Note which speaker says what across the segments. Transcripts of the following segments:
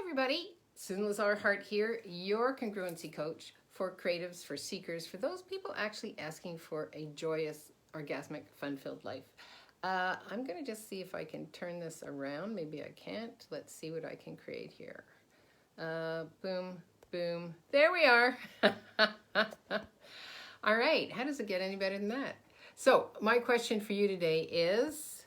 Speaker 1: everybody, Susan Lazar Hart here, your congruency coach for creatives, for seekers, for those people actually asking for a joyous, orgasmic, fun-filled life. I'm going to just see if I can turn this around. Maybe I can't. Let's see what I can create here. Boom, boom. There we are. All right. How does it get any better than that? So my question for you today is,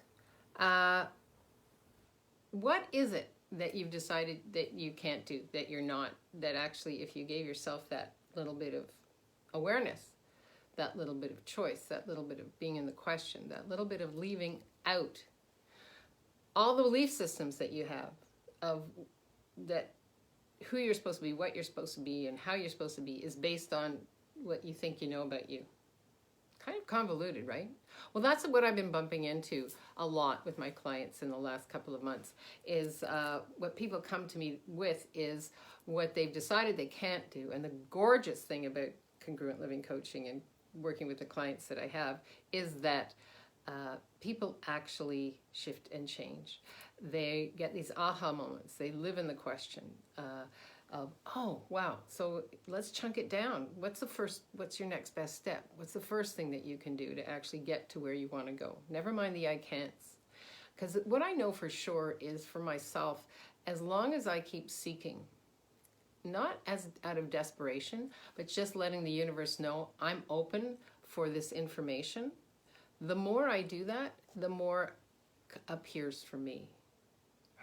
Speaker 1: what is it that you've decided that you can't do, that you're not, that actually if you gave yourself that little bit of awareness, that little bit of choice, that little bit of being in the question, that little bit of leaving out all the belief systems that you have of that who you're supposed to be, what you're supposed to be, and how you're supposed to be is based on what you think you know about you. Kind of convoluted, right? Well, that's what I've been bumping into a lot with my clients in the last couple of months, is what people come to me with is what they've decided they can't do. And the gorgeous thing about congruent living coaching and working with the clients that I have is that people actually shift and change. They get these aha moments. They live in the question of, oh, wow, so let's chunk it down. What's your next best step? What's the first thing that you can do to actually get to where you want to go? Never mind the I can'ts. Because what I know for sure is for myself, as long as I keep seeking, not as out of desperation, but just letting the universe know I'm open for this information, the more I do that, the more appears for me.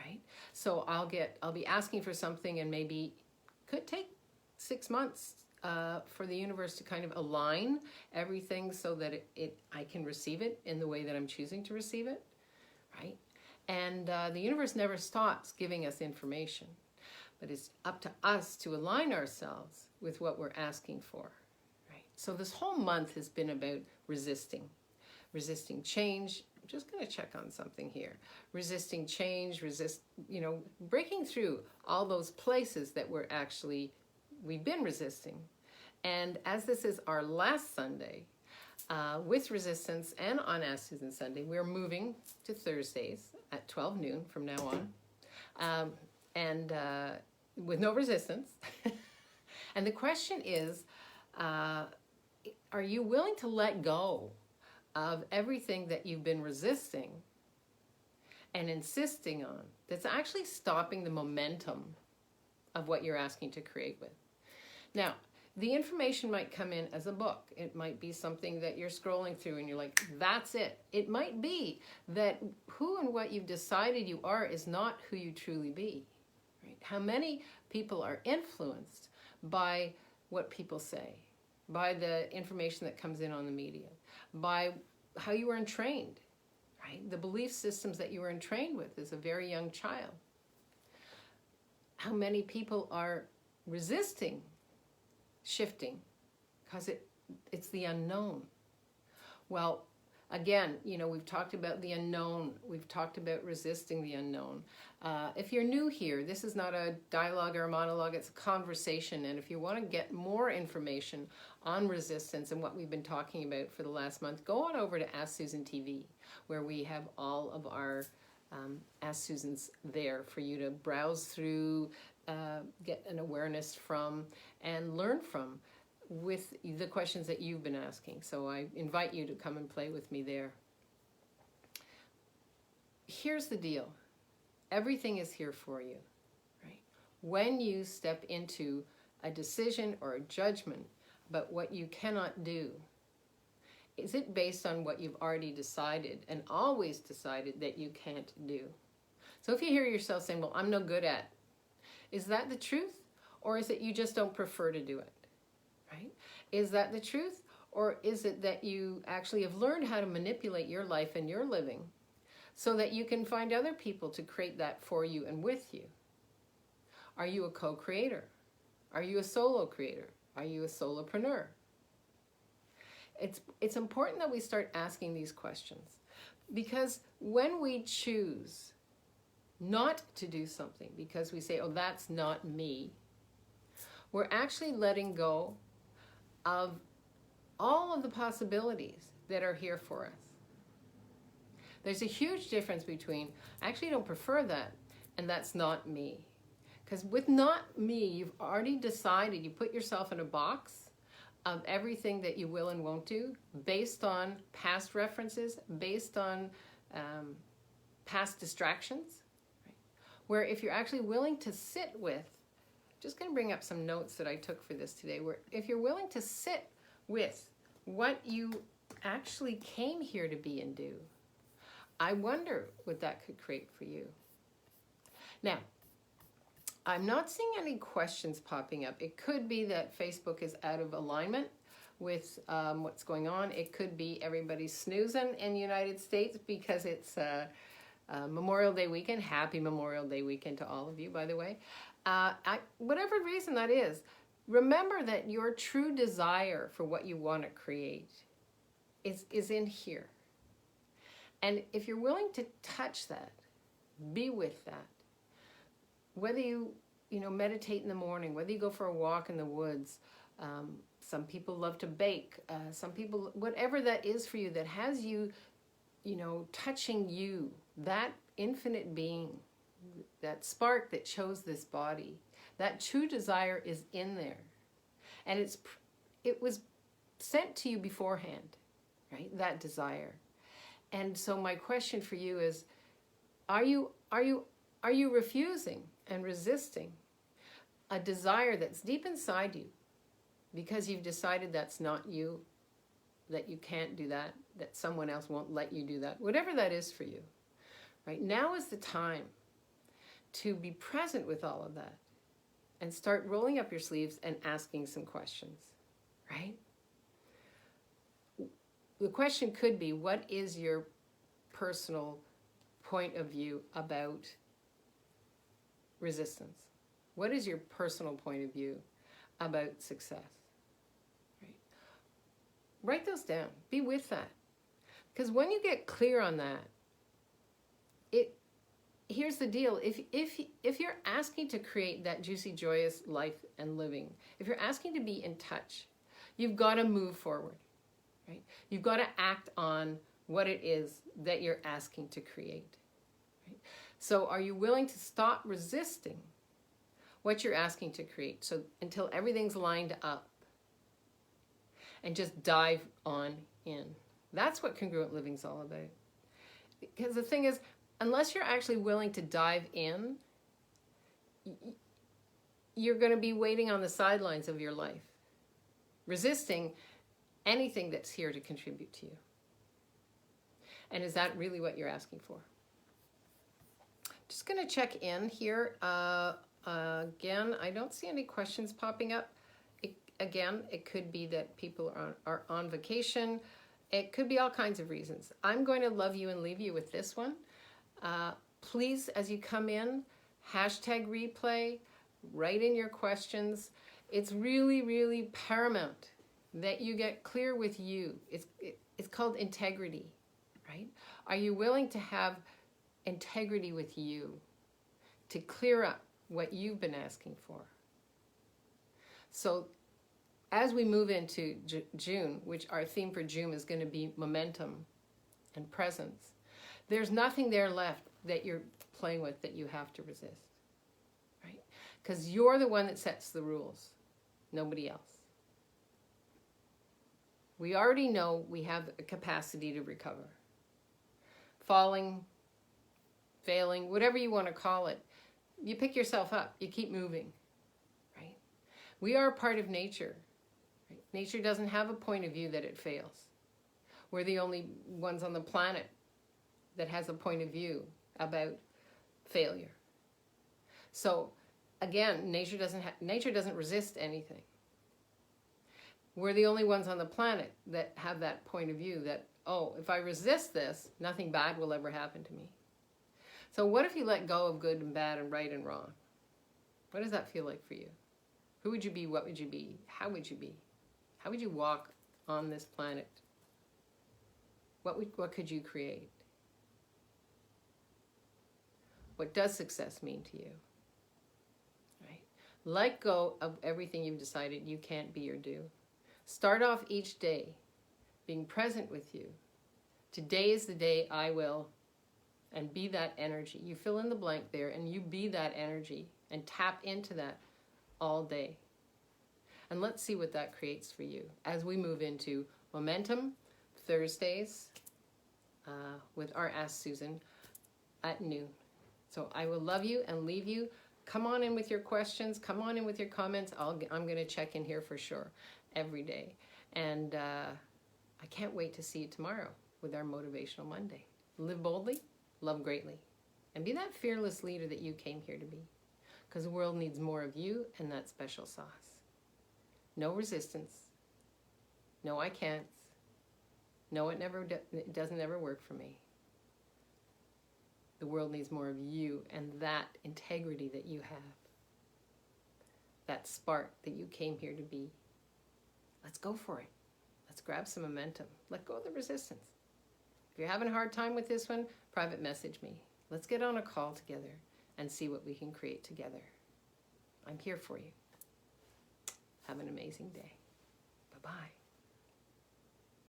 Speaker 1: Right? So I'll be asking for something, and maybe could take 6 months for the universe to kind of align everything so that I can receive it in the way that I'm choosing to receive it, right? And the universe never stops giving us information, but it's up to us to align ourselves with what we're asking for, right? So this whole month has been about resisting change. I'm just going to check on something here. Resisting change, breaking through all those places that we've been resisting. And as this is our last Sunday with Resistance and on Ask Susan Sunday, we're moving to Thursdays at 12 noon from now on, and with no resistance. And the question is, are you willing to let go of everything that you've been resisting and insisting on that's actually stopping the momentum of what you're asking to create with? Now, the information might come in as a book. It might be something that you're scrolling through and you're like, that's it. It might be that who and what you've decided you are is not who you truly be. Right? How many people are influenced by what people say, by the information that comes in on the media, by how you were entrained, right? The belief systems that you were entrained with as a very young child. How many people are resisting shifting because it's the unknown. Well, again, we've talked about the unknown. We've talked about resisting the unknown. If you're new here, this is not a dialogue or a monologue, it's a conversation. And if you want to get more information on resistance and what we've been talking about for the last month, go on over to Ask Susan TV, where we have all of our Ask Susans there for you to browse through, get an awareness from, and learn from with the questions that you've been asking. So I invite you to come and play with me there. Here's the deal. Everything is here for you, right? When you step into a decision or a judgment about what you cannot do, is it based on what you've already decided and always decided that you can't do? So if you hear yourself saying, well, I'm no good at, is that the truth? Or is it you just don't prefer to do it, right? Is that the truth? Or is it that you actually have learned how to manipulate your life and your living so that you can find other people to create that for you and with you? Are you a co-creator? Are you a solo creator? Are you a solopreneur? It's important that we start asking these questions, because when we choose not to do something because we say, oh, that's not me, we're actually letting go of all of the possibilities that are here for us. There's a huge difference between, I actually don't prefer that, and that's not me. Because with not me, you've already decided, you put yourself in a box of everything that you will and won't do based on past references, based on past distractions. Right? Where if you're actually willing to sit with, just going to bring up some notes that I took for this today, where if you're willing to sit with what you actually came here to be and do, I wonder what that could create for you. Now, I'm not seeing any questions popping up. It could be that Facebook is out of alignment with what's going on. It could be everybody's snoozing in the United States because it's Memorial Day weekend. Happy Memorial Day weekend to all of you, by the way. Whatever reason that is, remember that your true desire for what you want to create is in here. And if you're willing to touch that, be with that, whether you meditate in the morning, whether you go for a walk in the woods, some people love to bake, some people, whatever that is for you, that has you, touching you, that infinite being, that spark that chose this body, that true desire is in there. And it was sent to you beforehand, right? That desire. And so my question for you is, are you refusing and resisting a desire that's deep inside you because you've decided that's not you, that you can't do that, that someone else won't let you do that, whatever that is for you, right? Now is the time to be present with all of that and start rolling up your sleeves and asking some questions, right? The question could be, what is your personal point of view about resistance? What is your personal point of view about success? Right? Write those down. Be with that. Because when you get clear on that, here's the deal. If you're asking to create that juicy, joyous life and living, if you're asking to be in touch, you've got to move forward. Right? You've got to act on what it is that you're asking to create. Right? So are you willing to stop resisting what you're asking to create, so until everything's lined up, and just dive on in? That's what congruent living's all about. Because the thing is, unless you're actually willing to dive in, you're going to be waiting on the sidelines of your life, resisting anything that's here to contribute to you. And is that really what you're asking for? Just going to check in here. Again, I don't see any questions popping up. It could be that people are on vacation. It could be all kinds of reasons. I'm going to love you and leave you with this one. Please, as you come in, #replay, write in your questions. It's really, really paramount that you get clear with you. It's called integrity, right? Are you willing to have integrity with you to clear up what you've been asking for? So as we move into June, which our theme for June is going to be momentum and presence, there's nothing there left that you're playing with that you have to resist, right? Because you're the one that sets the rules, nobody else. We already know we have a capacity to recover. Falling, failing, whatever you want to call it, you pick yourself up, you keep moving, right? We are a part of nature. Right? Nature doesn't have a point of view that it fails. We're the only ones on the planet that has a point of view about failure. So again, nature doesn't resist anything. We're the only ones on the planet that have that point of view that, oh, if I resist this, nothing bad will ever happen to me. So what if you let go of good and bad and right and wrong? What does that feel like for you? Who would you be? What would you be? How would you be? How would you walk on this planet? What could you create? What does success mean to you? Right? Let go of everything you've decided you can't be or do. Start off each day being present with you. Today is the day I will and be that energy. You fill in the blank there and you be that energy and tap into that all day. And let's see what that creates for you as we move into Momentum Thursdays with our Ask Susan at noon. So I will love you and leave you. Come on in with your questions. Come on in with your comments. I'm going to check in here for sure every day. And I can't wait to see you tomorrow with our Motivational Monday. Live boldly, love greatly, and be that fearless leader that you came here to be. Because the world needs more of you and that special sauce. No resistance. No, I can't. No, it doesn't ever work for me. The world needs more of you and that integrity that you have. That spark that you came here to be. Let's go for it. Let's grab some momentum. Let go of the resistance. If you're having a hard time with this one, private message me. Let's get on a call together and see what we can create together. I'm here for you. Have an amazing day.